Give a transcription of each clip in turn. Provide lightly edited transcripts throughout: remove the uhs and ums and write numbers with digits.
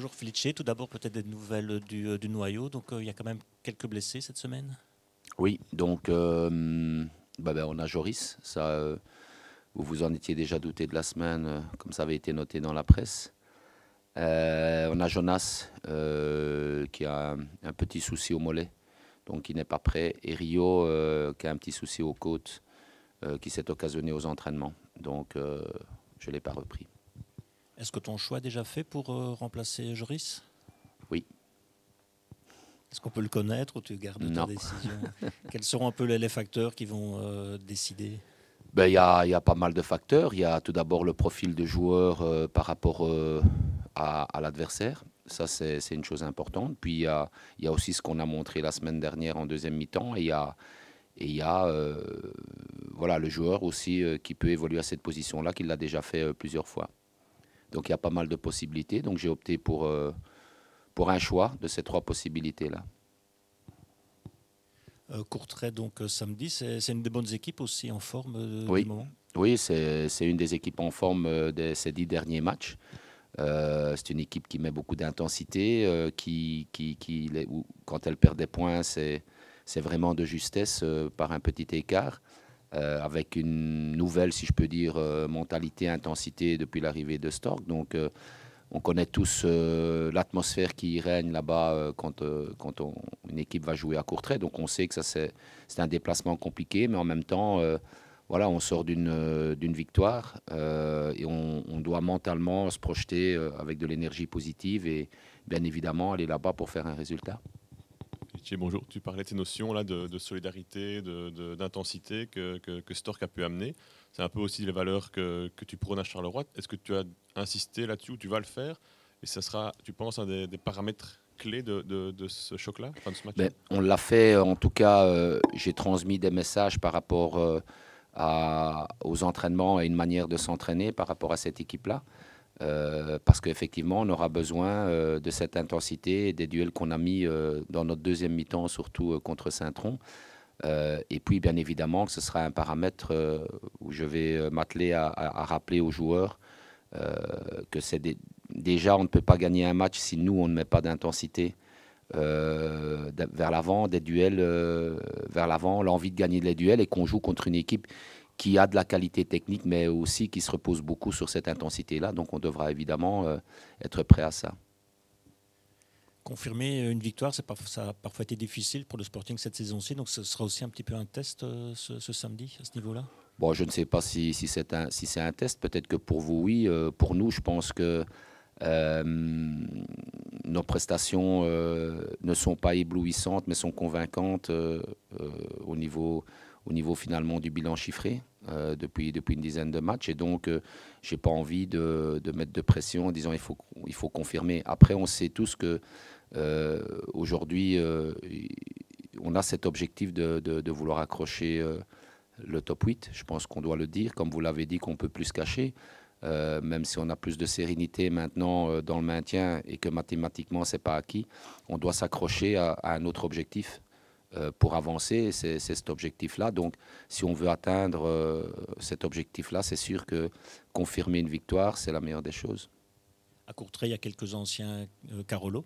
Bonjour Felice, tout d'abord peut-être des nouvelles du noyau, donc il y a quand même quelques blessés cette semaine. Oui, donc on a Joris, ça, vous vous en étiez déjà douté de la semaine, comme ça avait été noté dans la presse. On a Jonas qui a un petit souci au mollet, donc il n'est pas prêt. Et Rio qui a un petit souci aux côtes qui s'est occasionné aux entraînements, donc je ne l'ai pas repris. Est-ce que ton choix est déjà fait pour remplacer Joris? Oui, Est-ce qu'on peut le connaître ou tu gardes ta non. décision? Quels seront un peu les facteurs qui vont décider? Ben, il y a pas mal de facteurs. Il y a tout d'abord le profil de joueur par rapport à l'adversaire. Ça, c'est une chose importante. Puis, il y a aussi ce qu'on a montré la semaine dernière en deuxième mi-temps. Et il y a voilà, le joueur aussi qui peut évoluer à cette position-là, qui l'a déjà fait plusieurs fois. Donc, il y a pas mal de possibilités. Donc, j'ai opté pour un choix de ces trois possibilités-là. Courtrai, donc samedi, c'est une des bonnes équipes aussi en forme du Oui, moment. oui, c'est une des équipes en forme de ces 10 derniers matchs. C'est une équipe qui met beaucoup d'intensité, quand elle perd des points, c'est vraiment de justesse par un petit écart, avec une nouvelle, si je peux dire, mentalité, intensité depuis l'arrivée de Stork. Donc, on connaît tous l'atmosphère qui règne là-bas quand une équipe va jouer à Courtrai. Donc, on sait que ça, c'est un déplacement compliqué, mais en même temps, voilà, on sort d'une victoire et on doit mentalement se projeter avec de l'énergie positive et bien évidemment aller là-bas pour faire un résultat. Richie, bonjour. Tu parlais de ces notions là de solidarité, d'intensité que Stork a pu amener. C'est un peu aussi les valeurs que tu prônes à Charleroi. Est-ce que tu as insisté là-dessus ou tu vas le faire? Et ça sera, tu penses, un des paramètres clés de ce choc-là, enfin de ce match-là? Ben, on l'a fait, en tout cas, j'ai transmis des messages par rapport aux entraînements et une manière de s'entraîner par rapport à cette équipe-là. Parce qu'effectivement, on aura besoin de cette intensité et des duels qu'on a mis dans notre deuxième mi-temps, surtout contre Saint-Tron. Et puis, bien évidemment, que ce sera un paramètre où je vais m'atteler à rappeler aux joueurs que déjà, on ne peut pas gagner un match si nous, on ne met pas d'intensité vers l'avant, des duels vers l'avant, l'envie de gagner les duels et qu'on joue contre une équipe qui a de la qualité technique, mais aussi qui se repose beaucoup sur cette intensité-là. Donc on devra évidemment être prêt à ça. Confirmer une victoire, ça a parfois été difficile pour le Sporting cette saison-ci, donc ce sera aussi un petit peu un test ce samedi à ce niveau-là. Bon, je ne sais pas si c'est un test, peut-être que pour vous, oui. Pour nous, je pense que nos prestations ne sont pas éblouissantes, mais sont convaincantes au niveau finalement du bilan chiffré depuis une dizaine de matchs. Et donc, je n'ai pas envie de mettre de pression en disant il faut confirmer. Après, on sait tous que aujourd'hui, on a cet objectif de vouloir accrocher le top 8. Je pense qu'on doit le dire, comme vous l'avez dit, qu'on peut plus se cacher. Même si on a plus de sérénité maintenant dans le maintien et que mathématiquement, ce n'est pas acquis, on doit s'accrocher à un autre objectif pour avancer. C'est cet objectif-là. Donc, si on veut atteindre cet objectif-là, c'est sûr que confirmer une victoire, c'est la meilleure des choses. À Courtrai, il y a quelques anciens Carolo.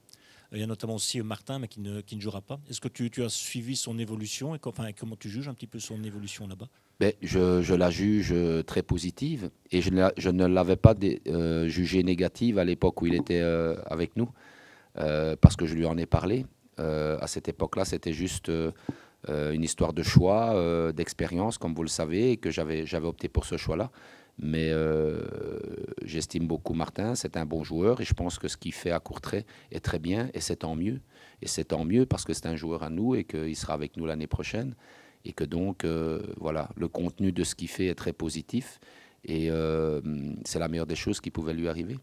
Il y a notamment aussi Martin, mais qui ne jouera pas. Est-ce que tu as suivi son évolution et comment tu juges un petit peu son évolution là-bas? Ben, je la juge très positive et je ne l'avais pas jugée négative à l'époque où il était avec nous parce que je lui en ai parlé. À cette époque-là, c'était juste une histoire de choix, d'expérience, comme vous le savez, et que j'avais opté pour ce choix-là. Mais j'estime beaucoup Martin, c'est un bon joueur et je pense que ce qu'il fait à Courtrai est très bien et c'est tant mieux. Et c'est tant mieux parce que c'est un joueur à nous et qu'il sera avec nous l'année prochaine. Et que donc, voilà, le contenu de ce qu'il fait est très positif et c'est la meilleure des choses qui pouvaient lui arriver.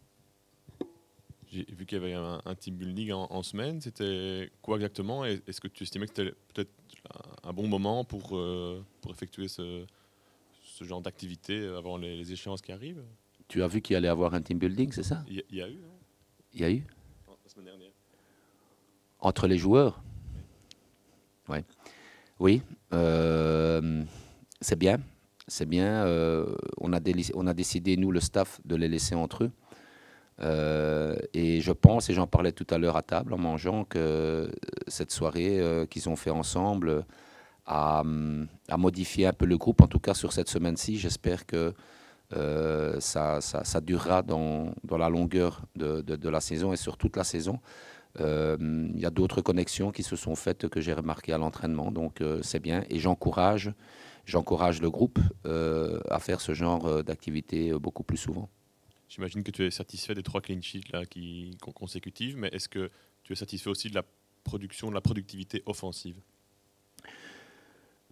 J'ai vu qu'il y avait un team building en semaine. C'était quoi exactement? Est-ce que tu estimais que c'était peut-être un bon moment pour effectuer ce genre d'activité avant les échéances qui arrivent? Tu as vu qu'il allait avoir un team building, c'est ça? Il y a eu, non? Il y a eu? La semaine dernière. Entre les joueurs? Ouais. Oui, c'est bien. C'est bien. On a décidé, nous, le staff, de les laisser entre eux. Et je pense, et j'en parlais tout à l'heure à table en mangeant, que cette soirée qu'ils ont fait ensemble a modifié un peu le groupe, en tout cas sur cette semaine-ci. J'espère que ça durera dans la longueur de la saison et sur toute la saison. Il y a d'autres connexions qui se sont faites que j'ai remarquées à l'entraînement, donc c'est bien. Et j'encourage le groupe à faire ce genre d'activité beaucoup plus souvent. J'imagine que tu es satisfait des 3 clean sheets là, consécutives, mais est-ce que tu es satisfait aussi de la production, de la productivité offensive?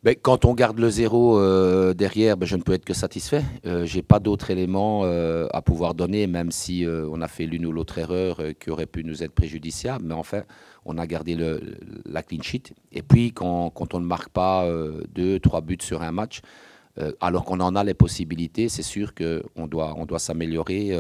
Ben, quand on garde le 0 derrière, ben, je ne peux être que satisfait. Je n'ai pas d'autres éléments à pouvoir donner, même si on a fait l'une ou l'autre erreur qui aurait pu nous être préjudiciable. Mais enfin, on a gardé la clean sheet. Et puis, quand on ne marque pas 2, 3 buts sur un match, alors qu'on en a les possibilités, c'est sûr qu'on doit s'améliorer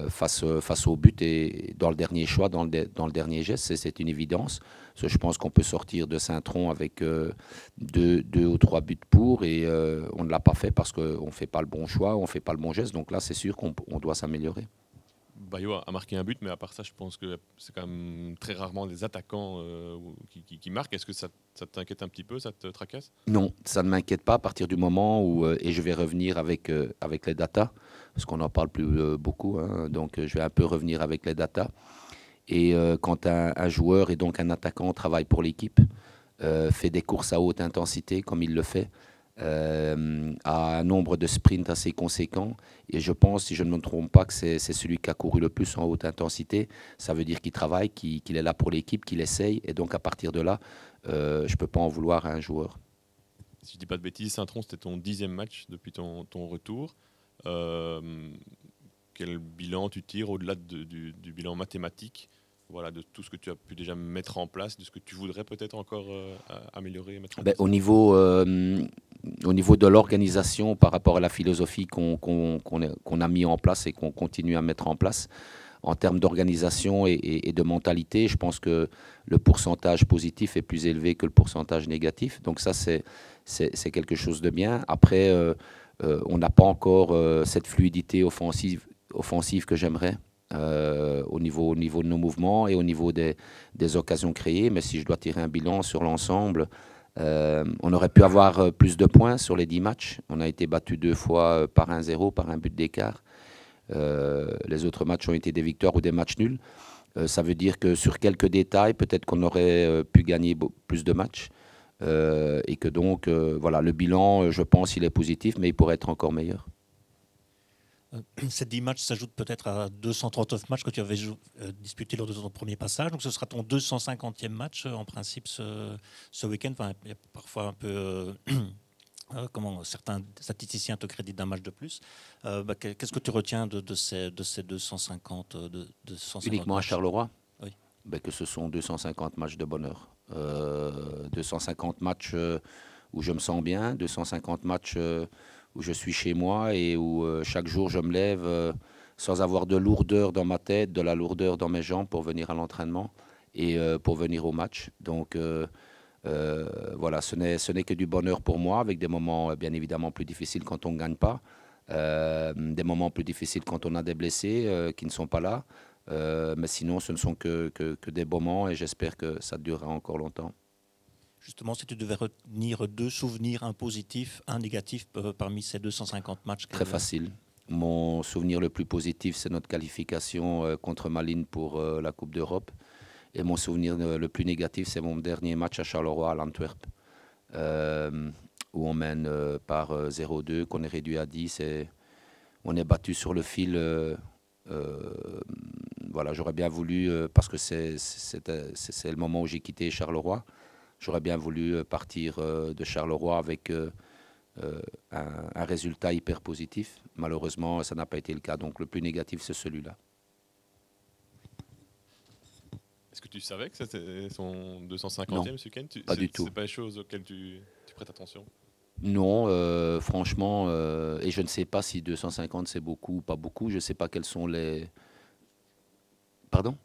face au but et dans le dernier choix, dans le dernier geste. C'est une évidence. Je pense qu'on peut sortir de Saint-Tron avec 2 ou 3 buts pour et on ne l'a pas fait parce qu'on ne fait pas le bon choix, on ne fait pas le bon geste. Donc là, c'est sûr qu'on doit s'améliorer. Bayo a marqué un but, mais à part ça, je pense que c'est quand même très rarement des attaquants qui marquent. Est-ce que ça t'inquiète un petit peu, ça te tracasse? Non, ça ne m'inquiète pas à partir du moment où, et je vais revenir avec les datas, parce qu'on n'en parle plus beaucoup, hein, donc je vais un peu revenir avec les datas. Et quand un joueur et donc un attaquant travaille pour l'équipe, fait des courses à haute intensité comme il le fait, a un nombre de sprints assez conséquent. Et je pense, si je ne me trompe pas, que c'est celui qui a couru le plus en haute intensité. Ça veut dire qu'il travaille, qu'il est là pour l'équipe, qu'il essaye. Et donc à partir de là, je ne peux pas en vouloir à un joueur. Si je ne dis pas de bêtises, Saint-Tron, c'était ton 10e match depuis ton retour. Quel bilan tu tires au-delà du bilan mathématique, voilà, de tout ce que tu as pu déjà mettre en place, de ce que tu voudrais peut-être encore améliorer, mettre en place? Au niveau de l'organisation par rapport à la philosophie qu'on a mis en place et qu'on continue à mettre en place, en termes d'organisation et de mentalité, je pense que le pourcentage positif est plus élevé que le pourcentage négatif. Donc ça, c'est quelque chose de bien. Après, on n'a pas encore cette fluidité offensive que j'aimerais. Au niveau de nos mouvements et au niveau des occasions créées. Mais si je dois tirer un bilan sur l'ensemble, on aurait pu avoir plus de points sur les 10 matchs. On a été battu 2 fois par 1-0, par un but d'écart. Les autres matchs ont été des victoires ou des matchs nuls. Ça veut dire que sur quelques détails, peut-être qu'on aurait pu gagner plus de matchs. Et que donc, voilà, le bilan, je pense, il est positif, mais il pourrait être encore meilleur. Ces 10 matchs s'ajoutent peut-être à 239 matchs que tu avais disputés lors de ton premier passage. Donc ce sera ton 250e match en principe ce week-end. Enfin, il y a parfois un peu... comment certains statisticiens te créditent d'un match de plus. Qu'est-ce que tu retiens de ces 250 Uniquement matchs? À Charleroi? Oui. Que ce sont 250 matchs de bonheur. 250 matchs où je me sens bien, 250 matchs où je suis chez moi et où chaque jour je me lève sans avoir de lourdeur dans ma tête, de la lourdeur dans mes jambes pour venir à l'entraînement et pour venir au match. Donc voilà, ce n'est que du bonheur pour moi, avec des moments bien évidemment plus difficiles quand on ne gagne pas, des moments plus difficiles quand on a des blessés qui ne sont pas là. Mais sinon, ce ne sont que des beaux moments et j'espère que ça durera encore longtemps. Justement, si tu devais retenir 2 souvenirs, un positif, un négatif parmi ces 250 matchs. Très facile. Mon souvenir le plus positif, c'est notre qualification contre Malines pour la Coupe d'Europe. Et mon souvenir le plus négatif, c'est mon dernier match à Charleroi, à l'Antwerp, où on mène par 0-2, qu'on est réduit à 10 et on est battu sur le fil. Voilà, j'aurais bien voulu, parce que c'est le moment où j'ai quitté Charleroi, j'aurais bien voulu partir de Charleroi avec un résultat hyper positif. Malheureusement, ça n'a pas été le cas. Donc le plus négatif, c'est celui-là. Est-ce que tu savais que c'était son 250e ce week-end? Pas du tout. C'est pas les choses auxquelles tu prêtes attention? Non, franchement, et je ne sais pas si 250 c'est beaucoup ou pas beaucoup. Je ne sais pas quels sont les... Pardon?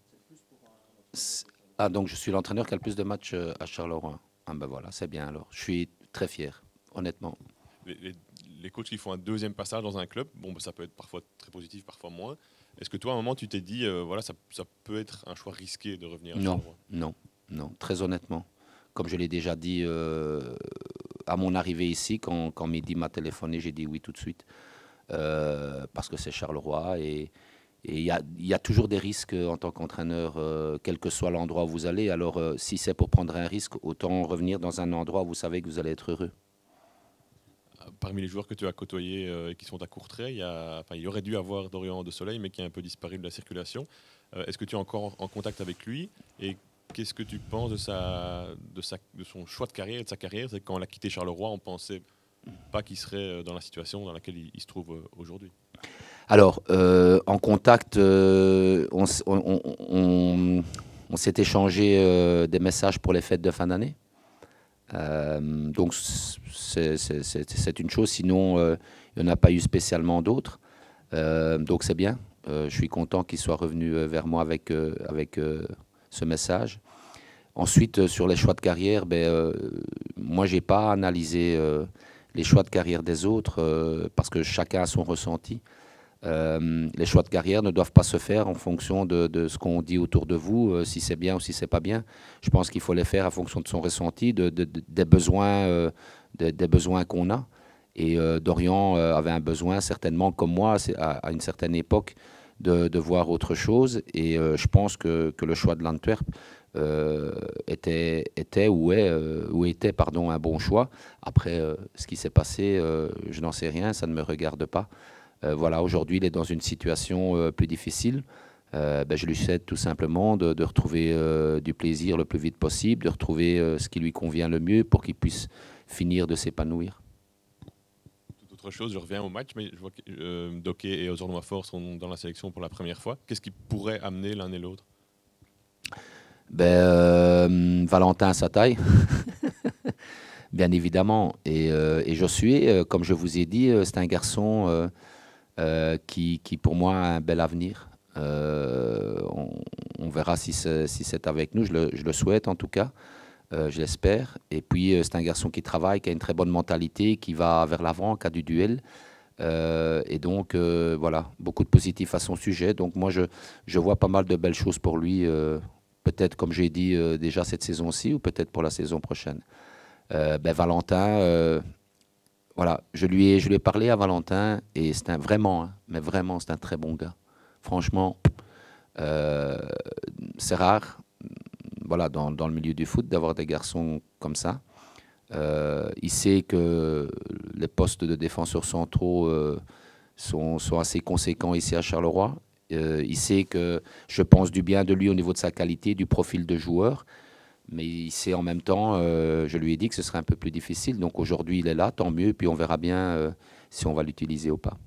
Ah, donc je suis l'entraîneur qui a le plus de matchs à Charleroi. Ah ben voilà, c'est bien alors. Je suis très fier, honnêtement. Les coachs qui font un deuxième passage dans un club, bon, ça peut être parfois très positif, parfois moins. Est-ce que toi, à un moment, tu t'es dit, voilà, ça peut être un choix risqué de revenir à Non, Charleroi? non, très honnêtement. Comme je l'ai déjà dit à mon arrivée ici, quand Mehdi m'a téléphoné, j'ai dit oui tout de suite. Parce que c'est Charleroi et il y a toujours des risques en tant qu'entraîneur, quel que soit l'endroit où vous allez. Alors, si c'est pour prendre un risque, autant revenir dans un endroit où vous savez que vous allez être heureux. Parmi les joueurs que tu as côtoyés et qui sont à Courtrai, il y aurait dû avoir Dorian de Soleil, mais qui a un peu disparu de la circulation. Est-ce que tu es encore en contact avec lui? Et qu'est-ce que tu penses de son choix de carrière et de sa carrière? C'est quand on l'a quitté Charleroi, on ne pensait pas qu'il serait dans la situation dans laquelle il se trouve aujourd'hui. Alors, en contact, on s'est échangé des messages pour les fêtes de fin d'année. Donc, c'est une chose. Sinon, il n'y en a pas eu spécialement d'autres. Donc, c'est bien. Je suis content qu'il soit revenu vers moi avec ce message. Ensuite, sur les choix de carrière, moi, je n'ai pas analysé les choix de carrière des autres parce que chacun a son ressenti. Les choix de carrière ne doivent pas se faire en fonction de ce qu'on dit autour de vous, si c'est bien ou si c'est pas bien. Je pense qu'il faut les faire en fonction de son ressenti, des besoins qu'on a. Et Dorian avait un besoin, certainement, comme moi, à une certaine époque, de voir autre chose. Et je pense que le choix de l'Antwerp était un bon choix. Après, ce qui s'est passé, je n'en sais rien, ça ne me regarde pas. Voilà, aujourd'hui, il est dans une situation plus difficile. Je lui souhaite tout simplement de retrouver du plaisir le plus vite possible, de retrouver ce qui lui convient le mieux pour qu'il puisse finir de s'épanouir. Toute autre chose, je reviens au match, mais je vois que Doké et Ozor-Noifort sont dans la sélection pour la première fois. Qu'est-ce qui pourrait amener l'un et l'autre? Valentin à sa taille, bien évidemment. Et Josué, comme je vous ai dit, c'est un garçon qui pour moi a un bel avenir. On verra si c'est avec nous, je le souhaite en tout cas, je l'espère. Et puis c'est un garçon qui travaille, qui a une très bonne mentalité, qui va vers l'avant en cas du duel. Et donc voilà, beaucoup de positifs à son sujet. Donc moi je vois pas mal de belles choses pour lui, peut-être comme j'ai dit déjà cette saison-ci ou peut-être pour la saison prochaine. Valentin... Voilà, je lui ai parlé à Valentin et c'est vraiment c'est un très bon gars. Franchement, c'est rare, voilà, dans le milieu du foot d'avoir des garçons comme ça. Il sait que les postes de défenseurs centraux sont assez conséquents ici à Charleroi. Il sait que je pense du bien de lui au niveau de sa qualité, du profil de joueur. Mais il sait en même temps, je lui ai dit que ce serait un peu plus difficile. Donc aujourd'hui, il est là, tant mieux. Puis on verra bien si on va l'utiliser ou pas.